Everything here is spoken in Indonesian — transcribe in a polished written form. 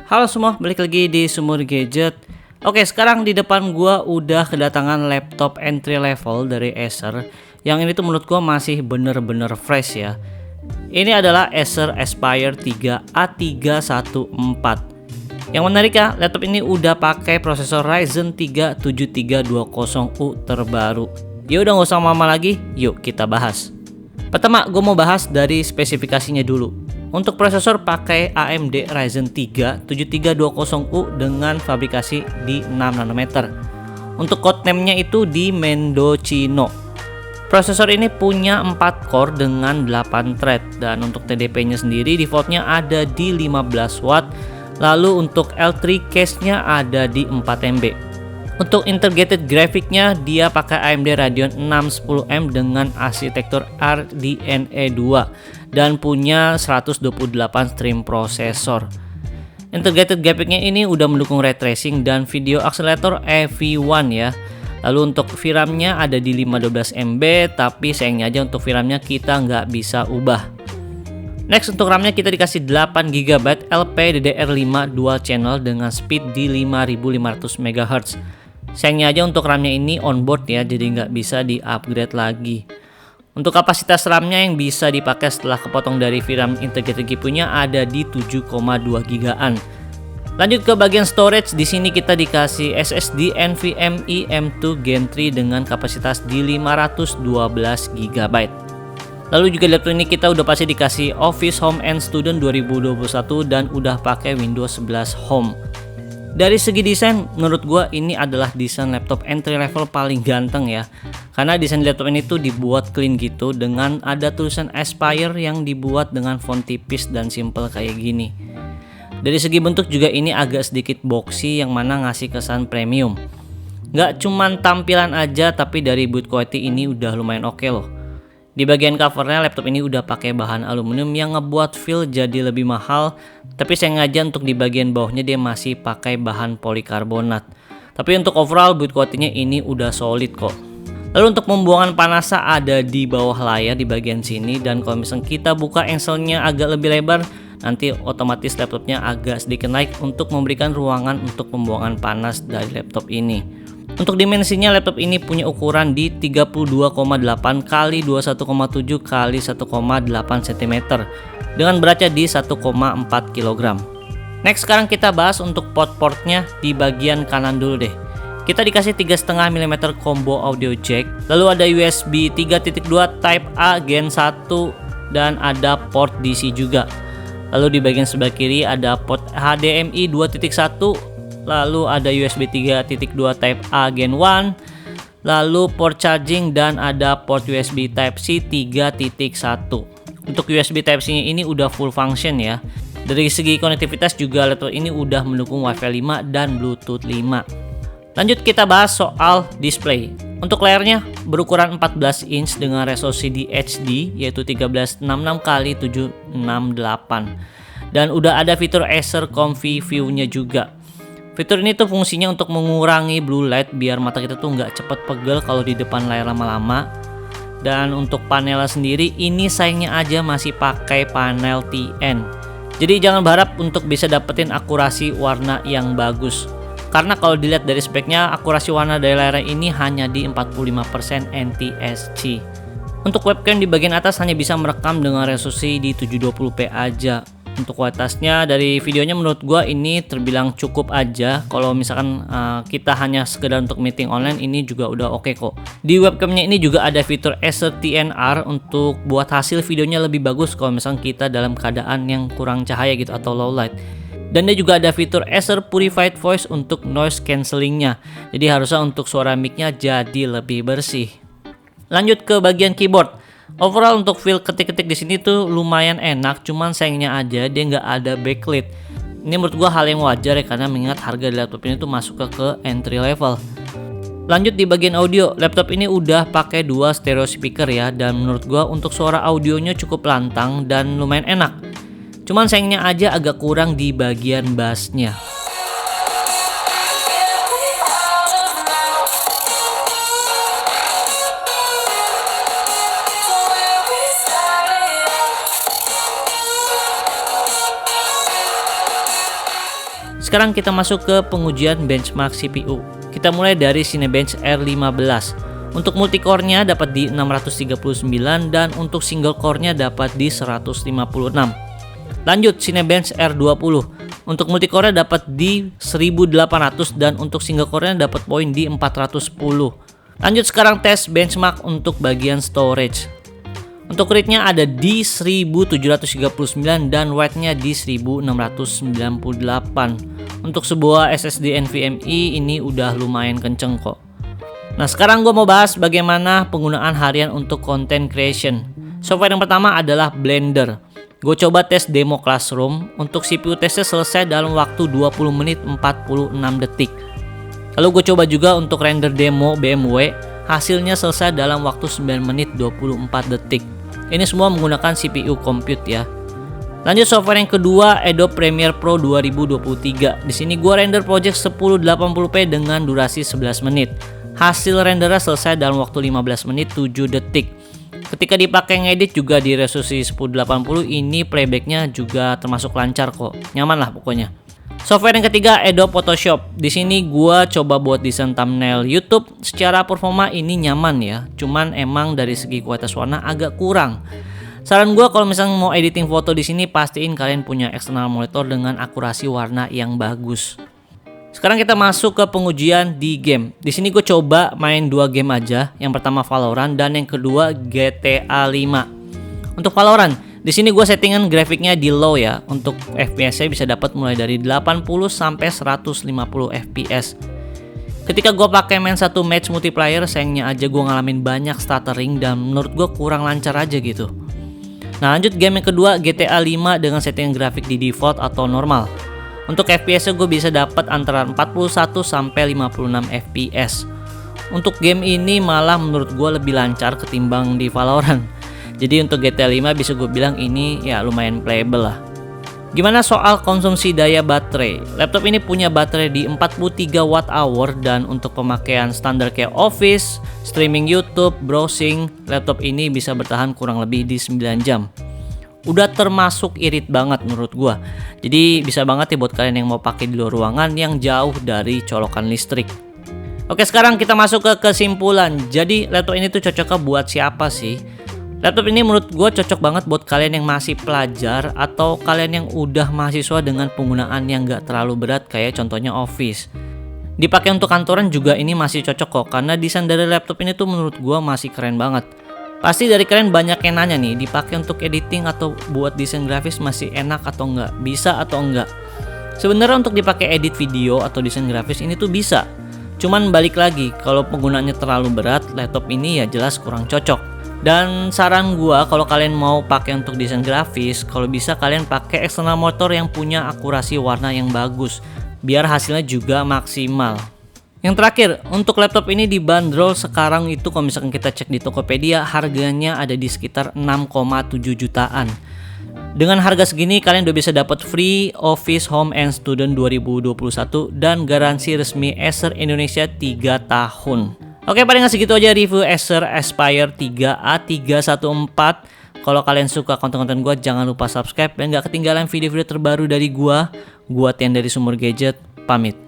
Halo semua, balik lagi di Sumur Gadget. Oke, sekarang di depan gua udah kedatangan laptop entry level dari Acer. Yang ini tuh menurut gua masih bener-bener fresh ya. Ini adalah Acer Aspire 3 A314. Yang menarik ya, laptop ini udah pakai prosesor Ryzen 3 7320U terbaru. Ya udah nggak usah lama lagi, yuk kita bahas. Pertama, gue mau bahas dari spesifikasinya dulu. Untuk prosesor pakai AMD Ryzen 3 7320U dengan fabrikasi di 6 nanometer. Untuk codename-nya itu di Mendocino. Prosesor ini punya 4 core dengan 8 thread, dan untuk TDP-nya sendiri defaultnya ada di 15 watt. Lalu untuk L3 case-nya ada di 4 MB. Untuk integrated grafiknya dia pakai AMD Radeon 610M dengan arsitektur RDNA 2 dan punya 128 stream prosesor. Integrated grafiknya ini udah mendukung ray tracing dan video accelerator EV1 ya. Lalu untuk VRAM-nya ada di 512 MB, tapi sayangnya aja untuk VRAM-nya kita nggak bisa ubah. Next, untuk RAM-nya kita dikasih 8 GB LPDDR5 dual channel dengan speed di 5500 MHz. Sayangnya aja untuk RAM-nya ini onboard ya, jadi nggak bisa di-upgrade lagi. Untuk kapasitas RAM-nya yang bisa dipakai setelah kepotong dari VRAM integrated GPU-nya ada di 7,2 GB-an. Lanjut ke bagian storage, di sini kita dikasih SSD NVMe M2 Gen 3 dengan kapasitas di 512 GB. Lalu juga laptop ini kita udah pasti dikasih Office Home and Student 2021 dan udah pakai Windows 11 Home. Dari segi desain, menurut gua ini adalah desain laptop entry level paling ganteng ya. Karena desain laptop ini tuh dibuat clean gitu dengan ada tulisan Aspire yang dibuat dengan font tipis dan simple kayak gini. Dari segi bentuk juga ini agak sedikit boxy yang mana ngasih kesan premium. Nggak cuman tampilan aja, tapi dari build quality ini udah lumayan oke loh. Di bagian covernya laptop ini udah pakai bahan aluminium yang ngebuat feel jadi lebih mahal, tapi sengaja untuk di bagian bawahnya dia masih pakai bahan polikarbonat. Tapi untuk overall build quality-nya ini udah solid kok. Lalu untuk pembuangan panasnya ada di bawah layar di bagian sini, dan kalau misalnya kita buka engselnya agak lebih lebar, nanti otomatis laptopnya agak sedikit naik untuk memberikan ruangan untuk pembuangan panas dari laptop ini. Untuk dimensinya laptop ini punya ukuran di 32,8 x 21,7 x 1,8 cm dengan beratnya di 1,4 kg. Next, sekarang kita bahas untuk port-portnya di bagian kanan dulu deh. Kita dikasih 3,5 mm combo audio jack, lalu ada USB 3.2 Type A Gen 1 dan ada port DC juga. Lalu di bagian sebelah kiri ada port HDMI 2.1, lalu ada USB 3.2 Type A Gen 1, lalu port charging dan ada port USB Type C 3.1. Untuk USB Type C ini udah full function ya. Dari segi konektivitas juga laptop ini udah mendukung Wi-Fi 5 dan Bluetooth 5. Lanjut kita bahas soal display. Untuk layarnya berukuran 14 inch dengan resolusi di HD yaitu 1366 x 768. Dan udah ada fitur Acer Comfy View-nya juga. Fitur ini tuh fungsinya untuk mengurangi blue light biar mata kita tuh nggak cepet pegel kalau di depan layar lama-lama. Dan untuk panelnya sendiri ini sayangnya aja masih pakai panel TN. Jadi jangan berharap untuk bisa dapetin akurasi warna yang bagus. Karena kalau dilihat dari speknya, akurasi warna dari layar ini hanya di 45% NTSC. Untuk webcam di bagian atas hanya bisa merekam dengan resolusi di 720p aja. Untuk kualitasnya dari videonya menurut gua ini terbilang cukup aja. Kalau misalkan kita hanya sekedar untuk meeting online, ini juga udah oke kok. Di webcamnya ini juga ada fitur Acer TNR untuk buat hasil videonya lebih bagus kalau misalkan kita dalam keadaan yang kurang cahaya gitu atau low light. Dan dia juga ada fitur Acer Purified Voice untuk noise cancellingnya. Jadi harusnya untuk suara mic-nya jadi lebih bersih. Lanjut ke bagian keyboard. Overall untuk feel ketik-ketik di sini tuh lumayan enak, cuman sayangnya aja dia nggak ada backlit. Ini menurut gua hal yang wajar ya, karena mengingat harga di laptop ini tuh masuk ke entry level. Lanjut di bagian audio, laptop ini udah pakai 2 stereo speaker ya, dan menurut gua untuk suara audionya cukup lantang dan lumayan enak. Cuman sayangnya aja agak kurang di bagian bassnya. Sekarang kita masuk ke pengujian benchmark CPU. Kita mulai dari Cinebench R15. Untuk multicore-nya dapat di 639 dan untuk single core-nya dapat di 156. Lanjut Cinebench R20. Untuk multicore-nya dapat di 1800 dan untuk single core-nya dapat poin di 410. Lanjut sekarang tes benchmark untuk bagian storage. Untuk read-nya ada di 1739 dan write-nya di 1698. Untuk sebuah SSD NVMe ini udah lumayan kenceng kok. Nah sekarang gue mau bahas bagaimana penggunaan harian untuk content creation. Software yang pertama adalah Blender. Gue coba tes demo Classroom. Untuk CPU tesnya selesai dalam waktu 20 menit 46 detik. Lalu gue coba juga untuk render demo BMW. Hasilnya selesai dalam waktu 9 menit 24 detik. Ini semua menggunakan CPU compute ya. Lanjut software yang kedua, Adobe Premiere Pro 2023. Di sini gua render project 1080p dengan durasi 11 menit. Hasil rendernya selesai dalam waktu 15 menit 7 detik. Ketika dipakai ngedit juga di resolusi 1080, ini playbacknya juga termasuk lancar kok. Nyaman lah pokoknya. Software yang ketiga, Adobe Photoshop. Di sini gua coba buat desain thumbnail YouTube. Secara performa ini nyaman ya. Cuman emang dari segi kualitas warna agak kurang. Saran gua kalau misalnya mau editing foto di sini pastiin kalian punya external monitor dengan akurasi warna yang bagus. Sekarang kita masuk ke pengujian di game. Di sini gue coba main 2 game aja. Yang pertama Valorant dan yang kedua GTA 5. Untuk Valorant, di sini gue settingan grafiknya di low ya. Untuk FPS-nya bisa dapat mulai dari 80 sampai 150 FPS. Ketika gue pakai main satu match multiplayer, sayangnya aja gue ngalamin banyak stuttering dan menurut gue kurang lancar aja gitu. Nah lanjut game yang kedua, GTA 5 dengan settingan grafik di default atau normal. Untuk FPS-nya gue bisa dapat antara 41 sampai 56 FPS. Untuk game ini malah menurut gue lebih lancar ketimbang di Valorant. Jadi untuk GTA 5 bisa gue bilang ini ya lumayan playable lah. Gimana soal konsumsi daya baterai? Laptop ini punya baterai di 43 Wh dan untuk pemakaian standar kayak Office, streaming YouTube, browsing, laptop ini bisa bertahan kurang lebih di 9 jam. Udah termasuk irit banget menurut gua. Jadi bisa banget ya buat kalian yang mau pakai di luar ruangan yang jauh dari colokan listrik. Oke, sekarang kita masuk ke kesimpulan. Jadi laptop ini tuh cocoknya buat siapa sih? Laptop ini menurut gue cocok banget buat kalian yang masih pelajar atau kalian yang udah mahasiswa dengan penggunaan yang gak terlalu berat kayak contohnya Office. Dipakai untuk kantoran juga ini masih cocok kok karena desain dari laptop ini tuh menurut gue masih keren banget. Pasti dari kalian banyak yang nanya nih, dipakai untuk editing atau buat desain grafis masih enak atau enggak, bisa atau enggak. Sebenarnya untuk dipakai edit video atau desain grafis ini tuh bisa. Cuman balik lagi, kalau penggunaannya terlalu berat, laptop ini ya jelas kurang cocok. Dan saran gua kalau kalian mau pakai untuk desain grafis, kalau bisa kalian pakai external monitor yang punya akurasi warna yang bagus, biar hasilnya juga maksimal. Yang terakhir, untuk laptop ini dibanderol sekarang itu kalau misalkan kita cek di Tokopedia, harganya ada di sekitar 6,7 jutaan. Dengan harga segini kalian udah bisa dapat free Office Home and Student 2021 dan garansi resmi Acer Indonesia 3 tahun. Oke, paling segitu aja review Acer Aspire 3A314. Kalau kalian suka konten-konten gue, jangan lupa subscribe dan gak ketinggalan video-video terbaru dari gue. Gue Tian dari Sumur Gadget, pamit.